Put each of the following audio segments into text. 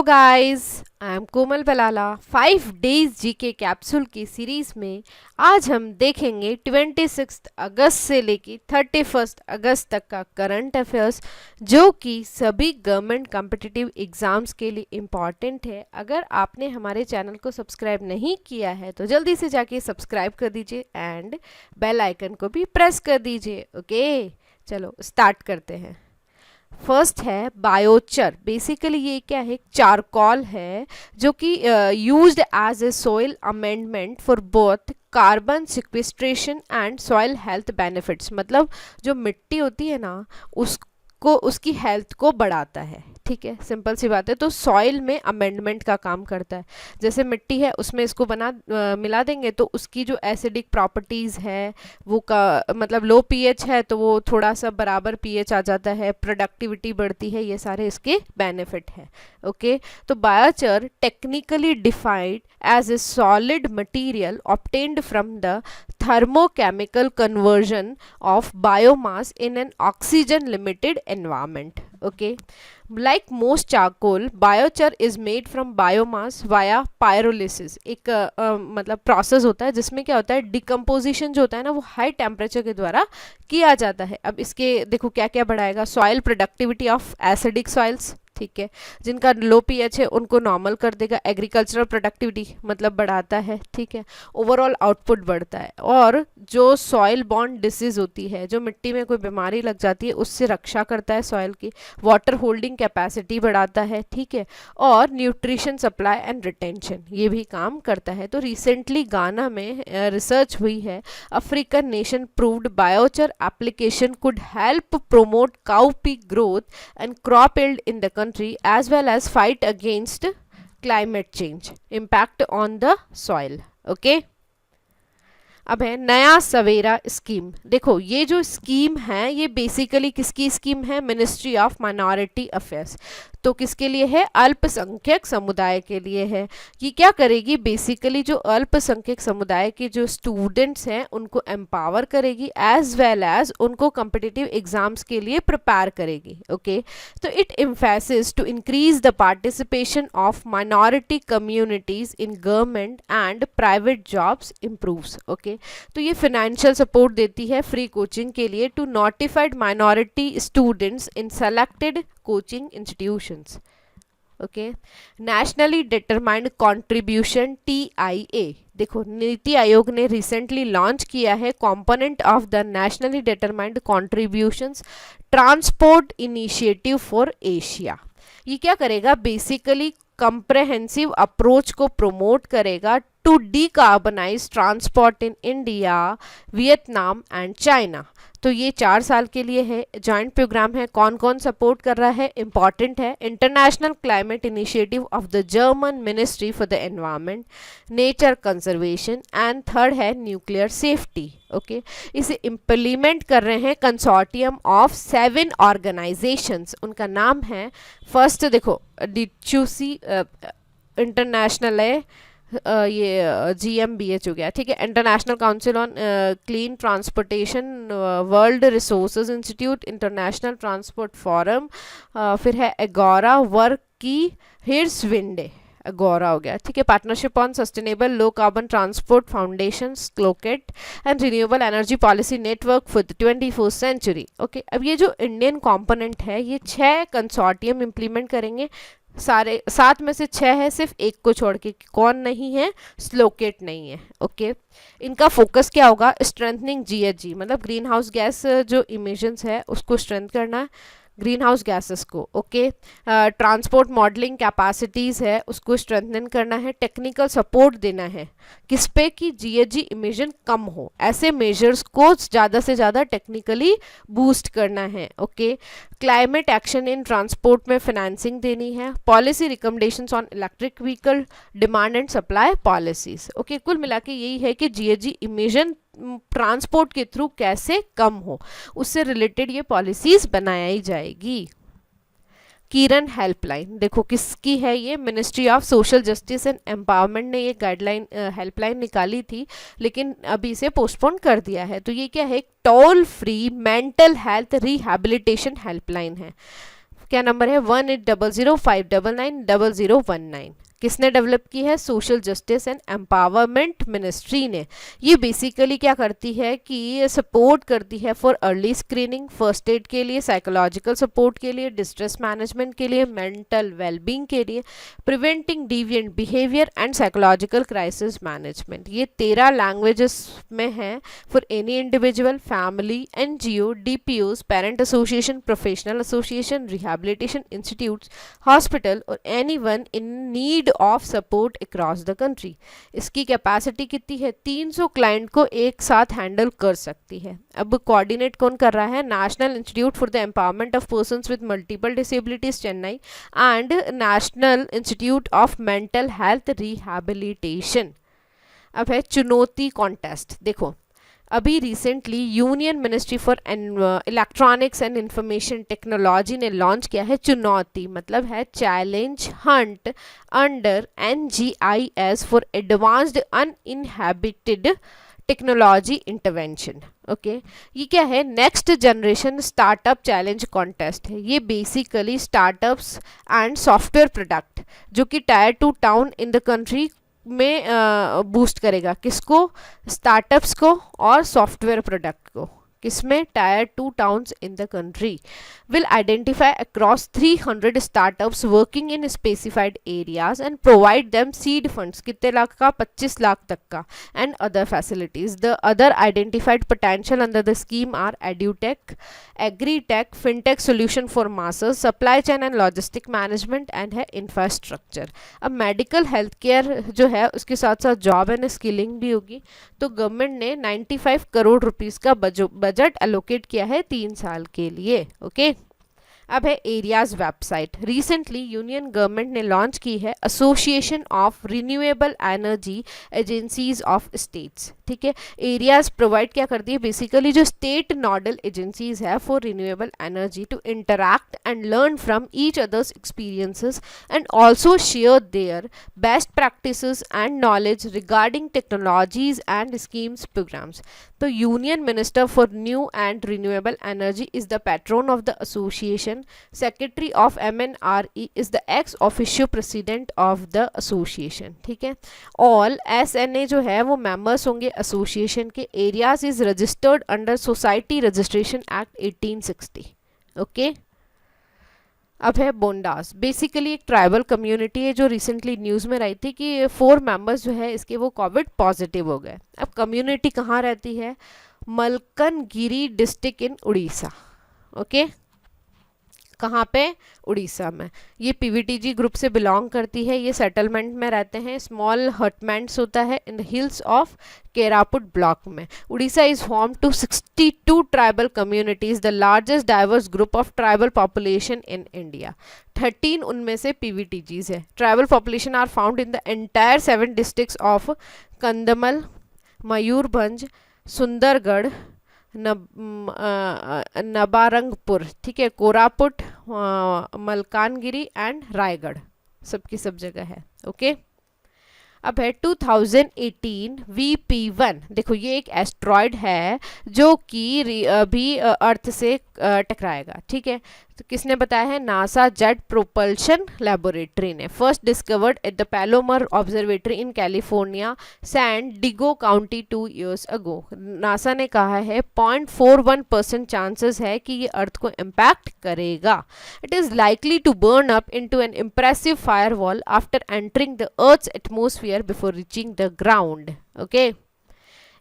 Guys, I am Komal Balala. 5 days GK capsule की series में आज हम देखेंगे 26 अगस्त से लेकर 31 अगस्त तक का करंट अफेयर्स, जो कि सभी गवर्नमेंट कॉम्पिटिटिव एग्जाम्स के लिए इम्पॉर्टेंट है। अगर आपने हमारे चैनल को सब्सक्राइब नहीं किया है तो जल्दी से जाके सब्सक्राइब कर दीजिए एंड बेल आइकन को भी प्रेस कर दीजिए। ओके, चलो स्टार्ट करते हैं। फर्स्ट है बायोचर। बेसिकली ये क्या है, चारकोल है जो कि used as a soil amendment for both carbon sequestration and soil health benefits. मतलब जो मिट्टी होती है ना, उसको उसकी हेल्थ को बढ़ाता है। ठीक है, सिंपल सी बात है। तो सॉइल में अमेंडमेंट का काम करता है। जैसे मिट्टी है उसमें इसको मिला देंगे तो उसकी जो एसिडिक प्रॉपर्टीज़ है वो मतलब लो पीएच है तो वो थोड़ा सा बराबर पीएच आ जाता है, प्रोडक्टिविटी बढ़ती है, ये सारे इसके बेनिफिट है। ओके, तो biochar technically defined as a solid material obtained from the thermochemical conversion of biomass in an oxygen limited environment. Okay, like most charcoal, biochar is made from biomass via pyrolysis. एक मतलब process होता है जिसमें क्या होता है, decomposition जो होता है ना वो हाई टेम्परेचर के द्वारा किया जाता है। अब इसके देखो क्या क्या बढ़ाएगा, soil productivity of acidic soils, ठीक है, जिनका लो पीएच है उनको नॉर्मल कर देगा। एग्रीकल्चरल प्रोडक्टिविटी मतलब बढ़ाता है, ठीक है, ओवरऑल आउटपुट बढ़ता है। और जो सॉइल बॉर्न डिसीज होती है, जो मिट्टी में कोई बीमारी लग जाती है उससे रक्षा करता है सॉइल की। वाटर होल्डिंग कैपेसिटी बढ़ाता है, ठीक है, और न्यूट्रिशन सप्लाई एंड रिटेंशन ये भी काम करता है। तो रिसेंटली गाना में रिसर्च हुई है, African nation proved biochar application could help promote cowpea growth and crop yield in the country as well as fight against climate change impact on the soil. Okay, अब है नया सवेरा स्कीम। देखो ये जो स्कीम है ये बेसिकली किसकी scheme है, मिनिस्ट्री ऑफ माइनॉरिटी अफेयर्स। तो किसके लिए है, अल्पसंख्यक समुदाय के लिए है। ये क्या करेगी, बेसिकली जो अल्पसंख्यक समुदाय के जो स्टूडेंट्स हैं उनको एम्पावर करेगी एज वेल एज उनको कॉम्पिटिटिव एग्जाम्स के लिए प्रिपेयर करेगी। ओके, तो it emphasis to increase the participation of minority communities in government and private jobs improves. Okay, तो ये फाइनेंशियल सपोर्ट देती है फ्री कोचिंग के लिए to notified minority students in selected coaching institutions. Okay, nationally determined contribution TIA। देखो नीति आयोग ने रिसेंटली लॉन्च किया है component of the nationally determined contributions transport initiative for Asia. ये क्या करेगा, बेसिकली कंप्रहेंसिव अप्रोच को प्रमोट करेगा to decarbonise transport in India, Vietnam and China. तो ये 4 साल के लिए है, जॉइंट प्रोग्राम है। कौन कौन सपोर्ट कर रहा है, इंपॉर्टेंट है, international climate initiative of the German ministry for the environment, nature conservation and third है न्यूक्लियर सेफ्टी। ओके, इसे इम्प्लीमेंट कर रहे हैं कंसोर्टियम ऑफ 7 ऑर्गेनाइजेशंस। उनका नाम है, फर्स्ट देखो डिचूसी इंटरनेशनल है, ये GmbH हो गया, ठीक है, international council on clean transportation, world resources institute, international transport forum, फिर है एगोरा वर्क की हिर्सविंडे, एगोरा हो गया, ठीक है, partnership on sustainable low carbon transport foundation, SLoCaT and renewable energy policy network for the 21st century. Okay, अब ये जो इंडियन कंपोनेंट है ये 6 कंसोर्टियम इंप्लीमेंट करेंगे। सारे 7 में से 6 है, सिर्फ एक को छोड़ के। कौन नहीं है, स्लोकेट नहीं है। ओके, इनका फोकस क्या होगा, स्ट्रेंथनिंग GHG मतलब ग्रीन हाउस गैस जो इमिशंस है उसको स्ट्रेंथ करना है, ग्रीन हाउस गैसेस को। ओके, ट्रांसपोर्ट मॉडलिंग कैपेसिटीज़ है उसको स्ट्रेंथन करना है, टेक्निकल सपोर्ट देना है किस पे कि GHG इमिशन कम हो, ऐसे मेजर्स को ज़्यादा से ज़्यादा टेक्निकली बूस्ट करना है। Okay, climate action in transport में फाइनेंसिंग देनी है, policy recommendations on electric vehicle, demand and supply policies. Okay, कुल मिला के यही है कि GHG इमिशन ट्रांसपोर्ट के थ्रू कैसे कम हो, उससे रिलेटेड ये पॉलिसीज बनाई जाएगी। किरण हेल्पलाइन, देखो किसकी है ये, ministry of social justice and empowerment ने ये गाइडलाइन हेल्पलाइन निकाली थी लेकिन अभी इसे पोस्टपोन कर दिया है। तो ये क्या है, toll free mental health rehabilitation helpline है। क्या नंबर है? 180059990019। किसने डेवलप की है? Social justice and empowerment ministry ने। ये बेसिकली क्या करती है कि सपोर्ट करती है for early screening, first aid के लिए, साइकोलॉजिकल सपोर्ट के लिए, डिस्ट्रेस मैनेजमेंट के लिए, मेंटल वेलबींग के लिए, preventing deviant behaviour and psychological crisis management. ये 13 लैंग्वेजेस में है for any individual, family, NGO, DPOs, parent association, professional association, rehabilitation institutes, hospital और anyone in need of support across the country. इसकी capacity कितनी है? 300 client को एक साथ हैंडल कर सकती है। अब कोऑर्डिनेट कौन कर रहा है? National institute for the empowerment of persons with multiple disabilities Chennai and national institute of mental health rehabilitation. अब है चुनौती कॉन्टेस्ट। देखो अभी recently union ministry for electronics and information technology ने लॉन्च किया है चुनौती, मतलब है challenge hunt under NGIS for advanced uninhabited technology intervention. Okay, ये क्या है? Next generation startup challenge contest है। ये basically startups and software product जो कि tyre 2 town in the country में बूस्ट करेगा। किसको? स्टार्टअप्स को और सॉफ्टवेयर प्रोडक्ट को। किसमें? Tyre 2 towns in the country will identify across 300 startups working in specified areas and provide them seed funds। कितने लाख का? 25 लाख तक का and other facilities। The other identified potential under the scheme are edutech, agri-tech, fintech solution for masses, supply chain and logistic management and है infrastructure। अब medical health care जो है उसके साथ साथ जॉब एंड स्किलिंग भी होगी। तो गवर्नमेंट ने 95 करोड़ रुपीस का बजट एलोकेट किया है 3 साल के लिए। ओके, अब है AREAS website. Recently union government ने लॉन्च की है association of renewable energy agencies of states. ठीक है, एरियाज प्रोवाइड क्या करती है? बेसिकली जो स्टेट नोडल एजेंसीज है for renewable energy to interact and learn from each others experiences and also share their best practices and knowledge regarding technologies and schemes programmes. तो union minister for new and renewable energy is the pattern of the association. Secretary of MNRE is the ex officio president of the association. ठीक है, all SNA जो है वो members होंगे association के। Areas is registered under society registration act 1860। Okay, अब है बोंडास। Basically एक ट्राइबल कम्युनिटी है जो रिसेंटली न्यूज़ में रही थी कि 4 मेंबर्स जो है इसके वो कोविड पॉजिटिव हो गए। अब कम्युनिटी कहाँ रहती है? Malkangiri district in Orissa. Okay, कहाँ पे? उड़ीसा में। ये PVTG ग्रुप से बिलोंग करती है। ये सेटलमेंट में रहते हैं। स्मॉल हटमेंट्स होता है in the hills of Koraput block में। Orissa is home to 62 tribal communities, the largest diverse group of tribal population in India. 13 उनमें से PVTGs है। Tribal population are found in the entire 7 districts of Kandhamal, Mayurbhanj, Sundargarh, Nabarangpur, ठीक है, Koraput, Malkangiri and Raigarh, सबकी सब जगह है। ओके, अब है 2018 VP1। देखो ये एक एस्ट्रॉयड है जो कि अभी अर्थ से टकराएगा। ठीक है, तो किसने बताया है? नासा जेट प्रोपल्शन लेबोरेटरी ने। First discovered at the Palomar observatory in California, San Diego county 2 years ago. NASA ने कहा है 0.41% चांसेस है कि ये अर्थ को इम्पैक्ट करेगा। It is likely to burn up into an impressive firewall after entering the earth's atmosphere before reaching the ground. Okay,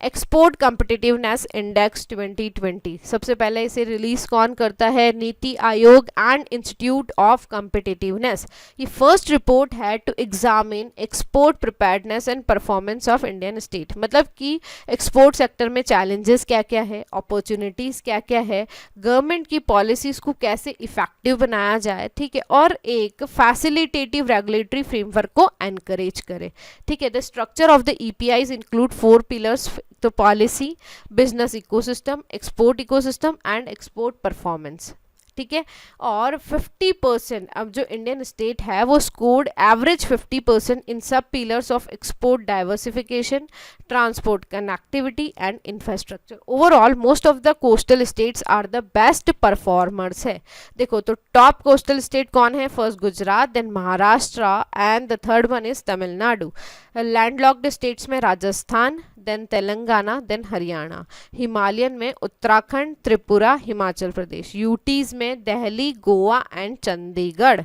export competitiveness index 2020 सबसे पहले इसे रिलीज कौन करता है? NITI Aayog and institute of competitiveness. ये फर्स्ट रिपोर्ट है to examine export preparedness and performance of Indian state. मतलब कि एक्सपोर्ट सेक्टर में चैलेंजेस क्या क्या है, अपॉर्चुनिटीज क्या क्या है, गवर्नमेंट की पॉलिसीज को कैसे इफेक्टिव बनाया जाए, ठीक है, और एक फैसिलिटेटिव रेगुलेटरी फ्रेमवर्क को एनकरेज करे। ठीक है, the structure of the EPIs include 4 pillars, तो policy, business ecosystem, export ecosystem and export performance. ठीक है। और 50%, अब जो इंडियन स्टेट है वो स्कोर्ड एवरेज 50% इन सब pillars of export diversification, transport connectivity and infrastructure. Overall most of the coastal states are the best performers है। देखो तो टॉप कोस्टल स्टेट कौन है? First Gujarat, then Maharashtra and the third one is Tamil Nadu. Landlocked states में Rajasthan, then Telangana, then Haryana. Himalayan में Uttarakhand, Tripura, Himachal Pradesh. UTs में Delhi, Goa and Chandigarh.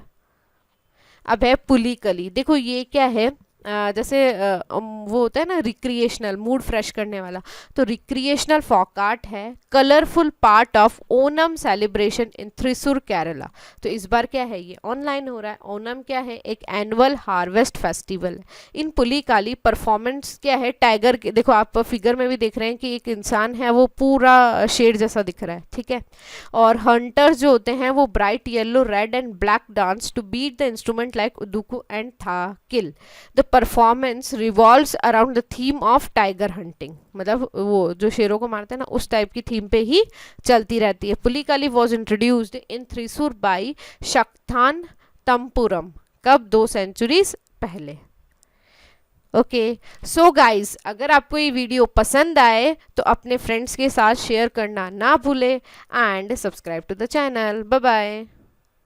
अब है पुलिकली। देखो ये क्या है, जैसे वो होता है ना रिक्रिएशनल, मूड फ्रेश करने वाला, तो रिक्रिएशनल फॉकाट है, colourful part of Onam celebration in Thrissur Kerala. तो इस बार क्या है, ये ऑनलाइन हो रहा है। ओनम क्या है? एक एनुअल हार्वेस्ट फेस्टिवल। इन पुलिकाली परफॉर्मेंस क्या है? टाइगर के, देखो आप फिगर में भी देख रहे हैं कि एक इंसान है वो पूरा शेर जैसा दिख रहा है, ठीक है। और हंटर्स जो होते हैं वो bright yellow, red and black dance to beat the instrument like udukku and thakil. The performance revolves around the theme of tiger hunting, मतलब वो जो शेरों को मारते हैं ना उस टाइप की थीम पे ही चलती रहती है। Pulikali was introduced in Thrissur by Sakthan Thampuran. कब? 2 सेंचुरीज पहले। ओके सो गाइज, अगर आपको ये वीडियो पसंद आए तो अपने फ्रेंड्स के साथ शेयर करना ना भूले and subscribe to the channel. Bye bye.